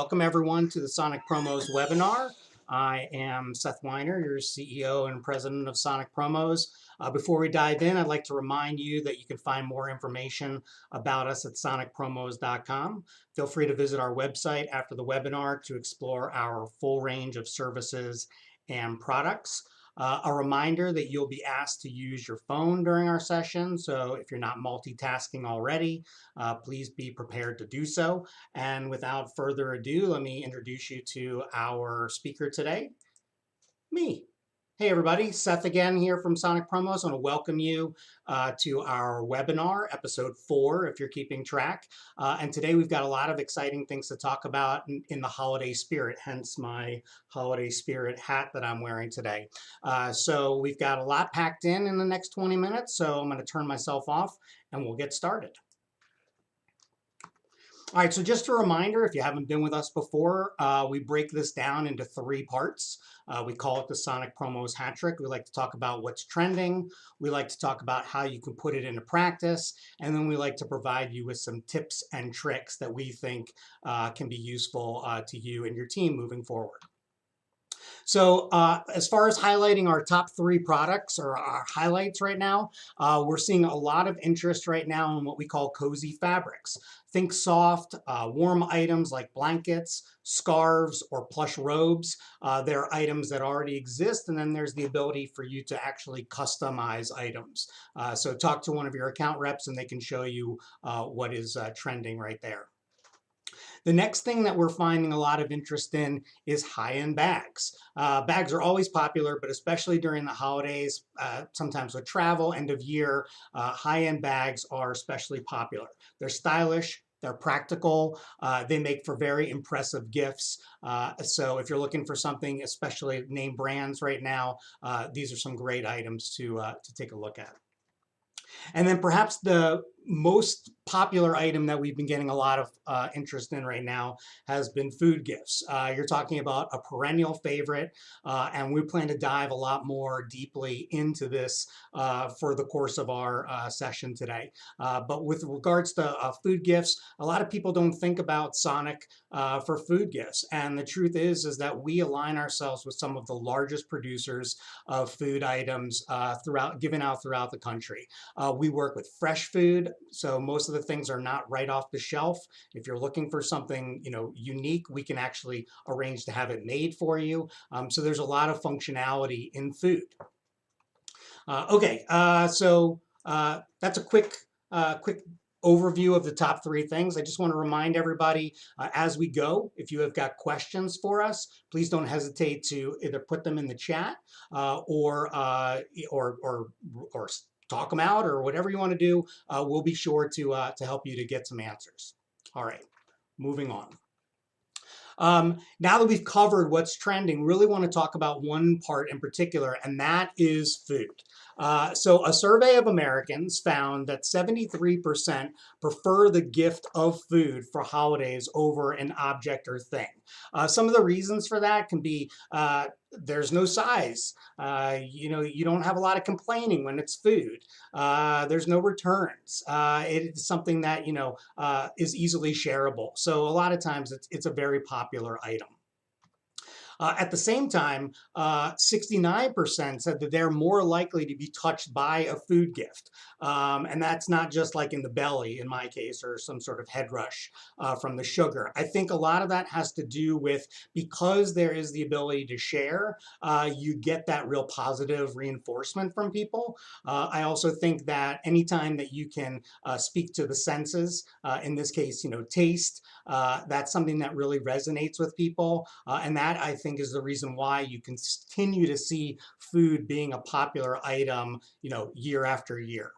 Welcome everyone to the Sonic Promos webinar. I am Seth Weiner, your CEO and President of Sonic Promos. Before we dive in, I'd like to remind you that you can find more information about us at sonicpromos.com. Feel free to visit our website after the webinar to explore our full range of services and products. A reminder that you'll be asked to use your phone during our session, so if you're not multitasking already, please be prepared to do so. And without further ado, let me introduce you to our speaker today, me. Hey everybody, Seth again here from Sonic Promos. I want to welcome you to our webinar, episode 4, if you're keeping track. And today we've got a lot of exciting things to talk about in the holiday spirit, hence my holiday spirit hat that I'm wearing today. So we've got a lot packed in the next 20 minutes, so I'm going to turn myself off and we'll get started. All right, so just a reminder, if you haven't been with us before, we break this down into 3 parts. We call it the Sonic Promos Hat Trick. We like to talk about what's trending. We like to talk about how you can put it into practice. And then we like to provide you with some tips and tricks that we think can be useful to you and your team moving forward. So as far as highlighting our top 3 products or our highlights right now, we're seeing a lot of interest right now in what we call cozy fabrics. Think soft, warm items like blankets, scarves, or plush robes. They're items that already exist, and then there's the ability for you to actually customize items. So talk to one of your account reps and they can show you what is trending right there. The next thing that we're finding a lot of interest in is high-end bags. Bags are always popular, but especially during the holidays, sometimes with travel, end of year, high-end bags are especially popular. They're stylish, they're practical, they make for very impressive gifts. So if you're looking for something, especially name brands right now, these are some great items to take a look at. And then perhaps the most popular item that we've been getting a lot of interest in right now has been food gifts. You're talking about a perennial favorite, and we plan to dive a lot more deeply into this for the course of our session today. But with regards to food gifts, a lot of people don't think about Sonic for food gifts. And the truth is that we align ourselves with some of the largest producers of food items given out throughout the country. We work with fresh food, so most of the things are not right off the shelf. If you're looking for something, unique, we can actually arrange to have it made for you. So there's a lot of functionality in food. So that's a quick overview of the top 3 things. I just want to remind everybody as we go, if you have got questions for us, please don't hesitate to either put them in the chat or talk them out or whatever you want to do. We'll be sure to help you to get some answers. All right, moving on. Now that we've covered what's trending, really want to talk about one part in particular, and that is food. So a survey of Americans found that 73% prefer the gift of food for holidays over an object or thing. Some of the reasons for that can be there's no size. You don't have a lot of complaining when it's food. There's no returns. It's something that is easily shareable. So a lot of times it's a very popular item. At the same time, 69% said that they're more likely to be touched by a food gift. And that's not just like in the belly, in my case, or some sort of head rush from the sugar. I think a lot of that has to do with because there is the ability to share, you get that real positive reinforcement from people. I also think that anytime that you can speak to the senses, in this case, taste, that's something that really resonates with people. And that, I think, is the reason why you continue to see food being a popular item, year after year.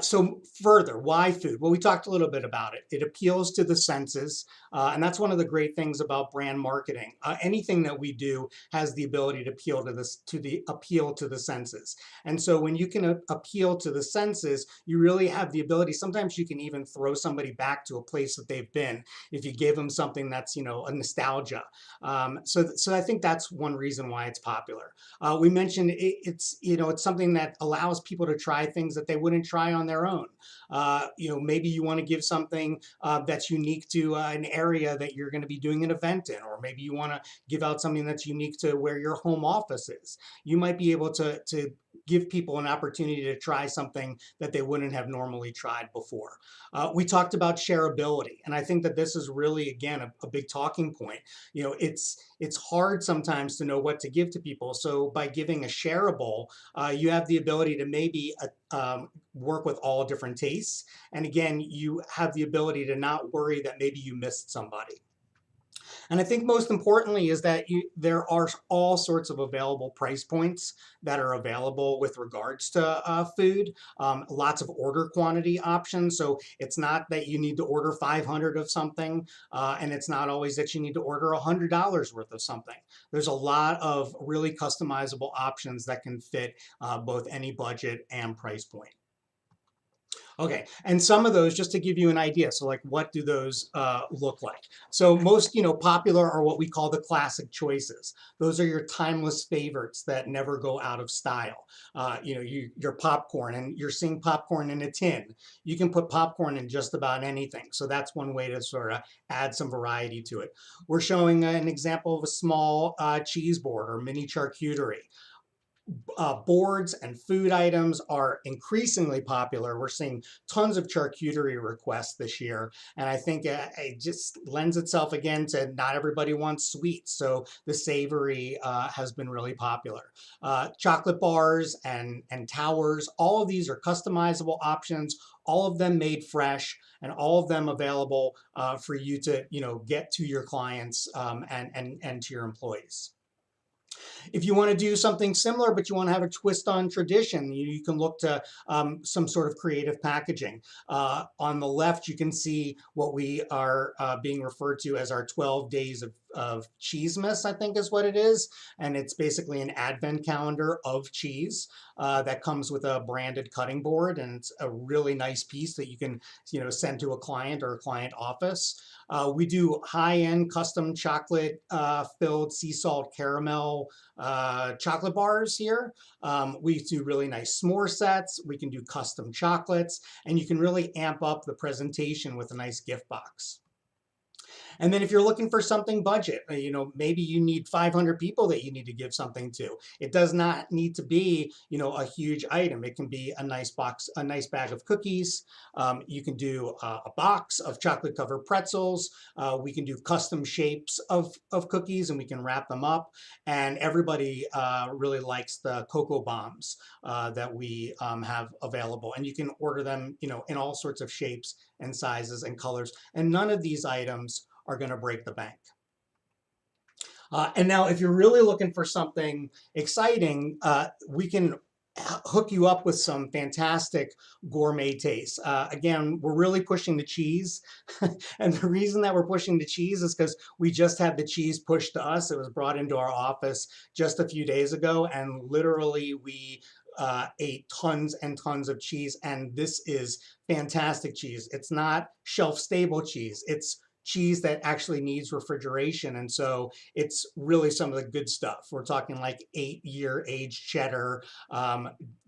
So further, why food? Well, we talked a little bit about it. It appeals to the senses, and that's one of the great things about brand marketing. Anything that we do has the ability to appeal to the senses. And so when you can appeal to the senses, you really have the ability. Sometimes you can even throw somebody back to a place that they've been if you give them something that's a nostalgia. So I think that's one reason why it's popular. We mentioned it's something that allows people to try things that they wouldn't try try on their own. Maybe you want to give something that's unique to an area that you're going to be doing an event in, or maybe you want to give out something that's unique to where your home office is. You might be able to give people an opportunity to try something that they wouldn't have normally tried before. We talked about shareability, and I think that this is really, again, a big talking point. It's hard sometimes to know what to give to people. So by giving a shareable, you have the ability to maybe work with all different tastes. And again, you have the ability to not worry that maybe you missed somebody. And I think most importantly is that there are all sorts of available price points that are available with regards to food. Lots of order quantity options. So it's not that you need to order 500 of something, and it's not always that you need to order $100 worth of something. There's a lot of really customizable options that can fit both any budget and price point. Okay, and some of those, just to give you an idea, so like what do those look like? So most, popular are what we call the classic choices. Those are your timeless favorites that never go out of style. Your popcorn, and you're seeing popcorn in a tin. You can put popcorn in just about anything. So that's one way to sort of add some variety to it. We're showing an example of a small cheese board or mini charcuterie. Boards and food items are increasingly popular. We're seeing tons of charcuterie requests this year. And I think it just lends itself again to not everybody wants sweets. So the savory has been really popular. Chocolate bars and towers, all of these are customizable options, all of them made fresh, and all of them available for you to get to your clients and to your employees. If you want to do something similar, but you want to have a twist on tradition, you can look to some sort of creative packaging. On the left, you can see what we are being referred to as our 12 days of Cheesemas, I think is what it is. And it's basically an advent calendar of cheese that comes with a branded cutting board. And it's a really nice piece that you can send to a client or a client office. We do high-end custom chocolate filled sea salt caramel chocolate bars here. We do really nice s'more sets. We can do custom chocolates, and you can really amp up the presentation with a nice gift box. And then if you're looking for something budget, maybe you need 500 people that you need to give something to. It does not need to be, a huge item. It can be a nice box, a nice bag of cookies. You can do a box of chocolate covered pretzels. We can do custom shapes of cookies, and we can wrap them up. And everybody really likes the cocoa bombs that we have available. And you can order them, in all sorts of shapes and sizes and colors. And none of these items are going to break the bank. And now if you're really looking for something exciting, we can hook you up with some fantastic gourmet tastes. Again, we're really pushing the cheese. And the reason that we're pushing the cheese is because we just had the cheese pushed to us. It was brought into our office just a few days ago, and literally we ate tons and tons of cheese. And this is fantastic cheese. It's not shelf stable cheese. It's cheese that actually needs refrigeration. And so it's really some of the good stuff. We're talking like 8-year aged cheddar,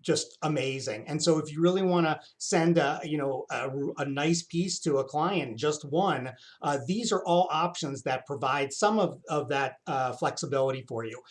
just amazing. And so if you really want to send a nice piece to a client, just one, these are all options that provide some of that flexibility for you.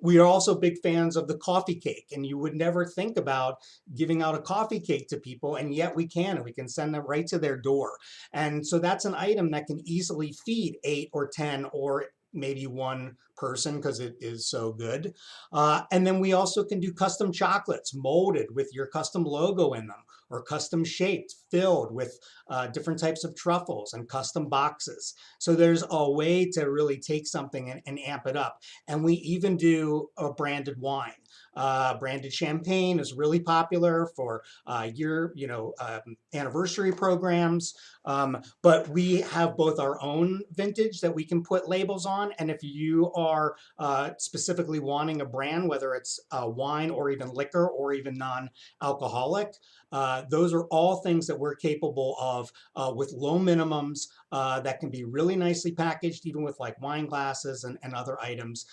We are also big fans of the coffee cake, and you would never think about giving out a coffee cake to people, and yet we can, and we can send them right to their door. And so that's an item that can easily feed 8 or 10 or maybe one person because it is so good. And then we also can do custom chocolates molded with your custom logo in them, or custom shaped, filled with different types of truffles and custom boxes. So there's a way to really take something and amp it up. And we even do a branded wine. Branded champagne is really popular for anniversary programs. But we have both our own vintage that we can put labels on. And if you are specifically wanting a brand, whether it's wine or even liquor or even non-alcoholic, those are all things that we're capable of with low minimums that can be really nicely packaged, even with like wine glasses and other items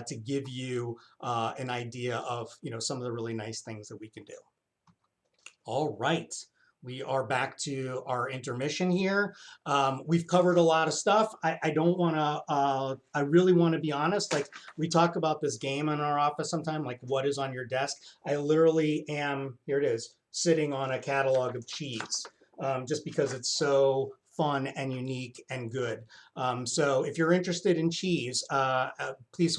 to give you an idea of some of the really nice things that we can do. All right. We are back to our intermission here. We've covered a lot of stuff. I don't want to, I really want to be honest. Like, we talk about this game in our office sometime, like what is on your desk. I literally am, here it is, sitting on a catalog of cheese, just because it's so fun and unique and good. So if you're interested in cheese, please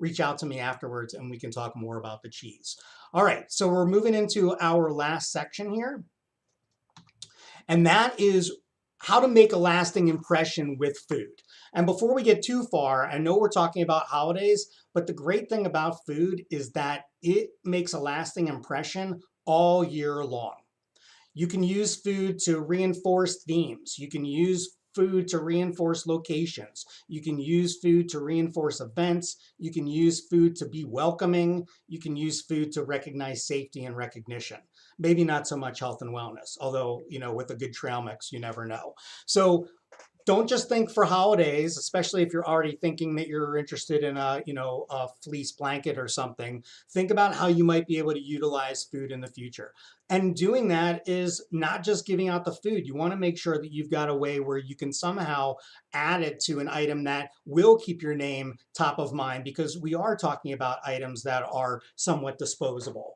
reach out to me afterwards and we can talk more about the cheese. All right, so we're moving into our last section here, and that is how to make a lasting impression with food. And before we get too far, I know we're talking about holidays, but the great thing about food is that it makes a lasting impression all year long. You can use food to reinforce themes. You can use food to reinforce locations. You can use food to reinforce events. You can use food to be welcoming. You can use food to recognize safety and recognition. Maybe not so much health and wellness, although, with a good trail mix, you never know. So don't just think for holidays, especially if you're already thinking that you're interested in a fleece blanket or something. Think about how you might be able to utilize food in the future. And doing that is not just giving out the food. You want to make sure that you've got a way where you can somehow add it to an item that will keep your name top of mind, because we are talking about items that are somewhat disposable.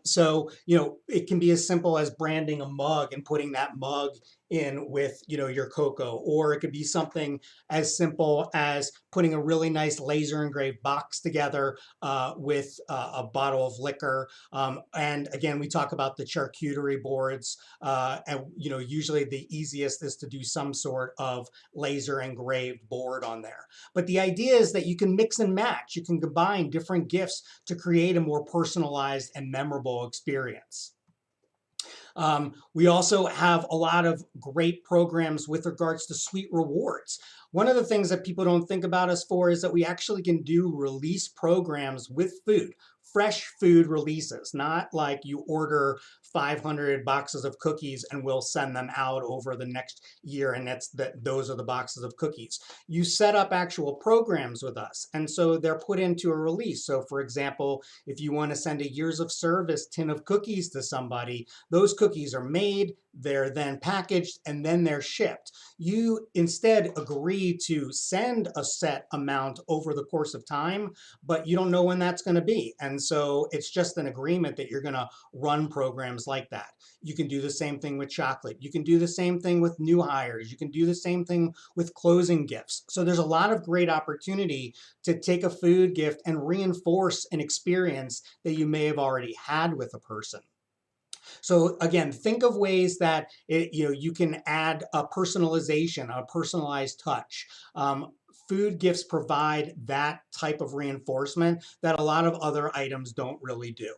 So it can be as simple as branding a mug and putting that mug in with your cocoa, or it could be something as simple as putting a really nice laser engraved box together with a bottle of liquor. And again, we talk about the charcuterie boards, and usually the easiest is to do some sort of laser engraved board on there. But the idea is that you can mix and match. You can combine different gifts to create a more personalized and memorable experience. We also have a lot of great programs with regards to sweet rewards. One of the things that people don't think about us for is that we actually can do release programs with food. Fresh food releases, not like you order 500 boxes of cookies and we'll send them out over the next year and those are the boxes of cookies. You set up actual programs with us, and so they're put into a release. So for example, if you want to send a years of service tin of cookies to somebody, those cookies are made, they're then packaged, and then they're shipped. You instead agree to send a set amount over the course of time, but you don't know when that's going to be. And so it's just an agreement that you're going to run programs like that. You can do the same thing with chocolate. You can do the same thing with new hires. You can do the same thing with closing gifts. So there's a lot of great opportunity to take a food gift and reinforce an experience that you may have already had with a person. So again, think of ways that you can add a personalization, a personalized touch. Food gifts provide that type of reinforcement that a lot of other items don't really do.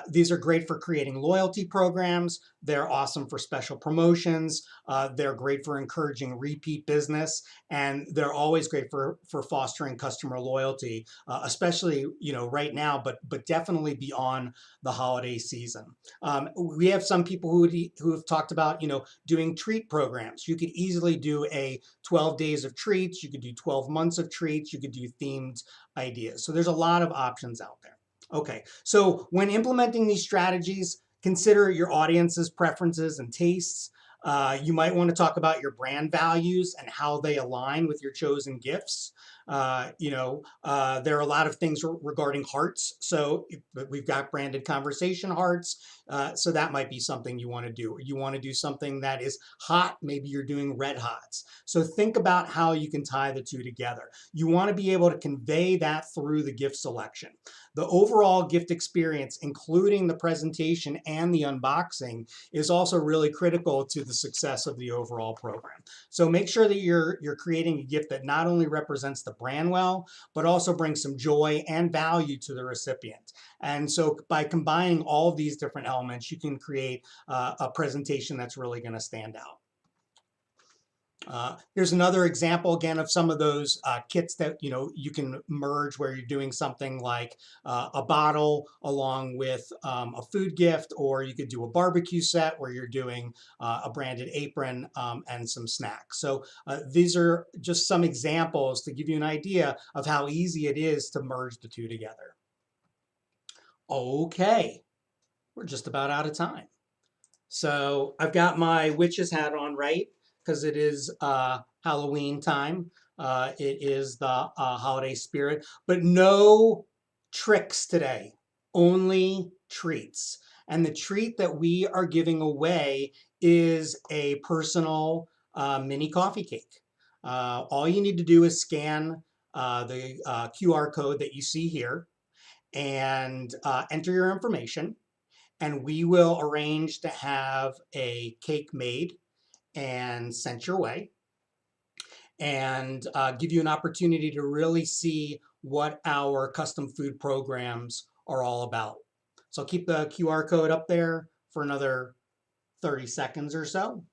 These are great for creating loyalty programs. They're awesome for special promotions. They're great for encouraging repeat business, and they're always great for fostering customer loyalty, especially right now, but definitely beyond the holiday season. We have some people who have talked about doing treat programs. You could easily do a 12 days of treats. You could do 12 months of treats. You could do themed ideas. So there's a lot of options out there. Okay, so when implementing these strategies, consider your audience's preferences and tastes. You might want to talk about your brand values and how they align with your chosen gifts. There are a lot of things regarding hearts. So we've got branded conversation hearts. So that might be something you want to do. Or you want to do something that is hot. Maybe you're doing red hots. So think about how you can tie the two together. You want to be able to convey that through the gift selection. The overall gift experience, including the presentation and the unboxing, is also really critical to the success of the overall program. So make sure that you're creating a gift that not only represents the brand well, but also brings some joy and value to the recipient. And so by combining all of these different elements, you can create a presentation that's really going to stand out. Here's another example again of some of those kits that you can merge, where you're doing something like a bottle along with a food gift, or you could do a barbecue set where you're doing a branded apron and some snacks. So these are just some examples to give you an idea of how easy it is to merge the two together. Okay. We're just about out of time. So I've got my witch's hat on, right? Because it is Halloween time. It is the holiday spirit, but no tricks today, only treats. And the treat that we are giving away is a personal mini coffee cake. All you need to do is scan the QR code that you see here and enter your information, and we will arrange to have a cake made and sent your way, and give you an opportunity to really see what our custom food programs are all about. So I'll keep the QR code up there for another 30 seconds or so.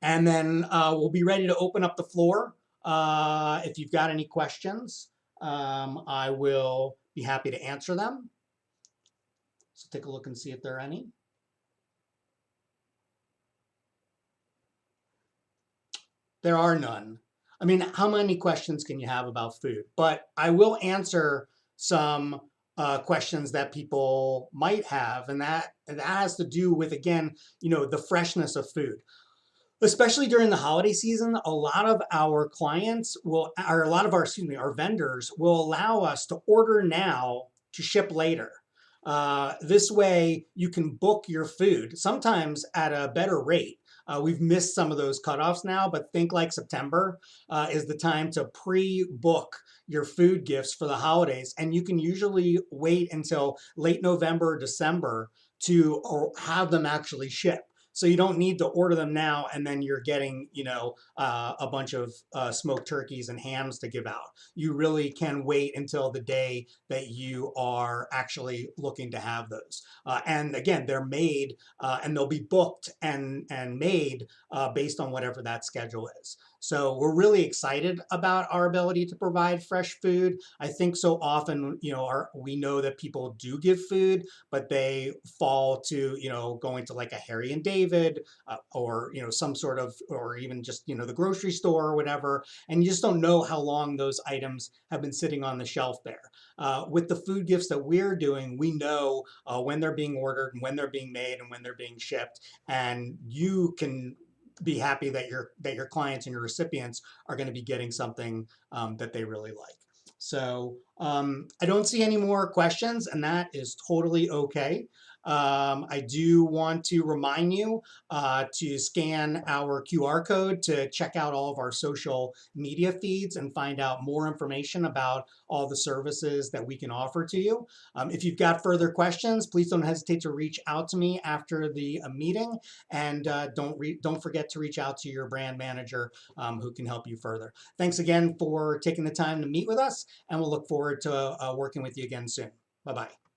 And then we'll be ready to open up the floor. If you've got any questions, I will be happy to answer them. So take a look and see if there are any. There are none. I mean, how many questions can you have about food? But I will answer some questions that people might have, and that has to do with, again, the freshness of food. Especially during the holiday season, a lot of our clients will, or a lot of our, excuse me, our vendors will allow us to order now to ship later. This way you can book your food, sometimes at a better rate. We've missed some of those cutoffs now, but think like September is the time to pre-book your food gifts for the holidays. And you can usually wait until late November or December to have them actually ship. So you don't need to order them now and then you're getting, a bunch of smoked turkeys and hams to give out. You really can wait until the day that you are actually looking to have those. And again, they're made and they'll be booked and made based on whatever that schedule is. So we're really excited about our ability to provide fresh food. I think so often, we know that people do give food, but they fall to, going to like a Harry and David or, some sort of, or even just, the grocery store or whatever. And you just don't know how long those items have been sitting on the shelf there. With the food gifts that we're doing, we know when they're being ordered and when they're being made and when they're being shipped. And you can be happy that your clients and your recipients are going to be getting something that they really like. So I don't see any more questions, and that is totally okay. I do want to remind you to scan our QR code to check out all of our social media feeds and find out more information about all the services that we can offer to you. If you've got further questions, please don't hesitate to reach out to me after the meeting, and don't forget to reach out to your brand manager who can help you further. Thanks again for taking the time to meet with us, and we'll look forward to working with you again soon. Bye-bye.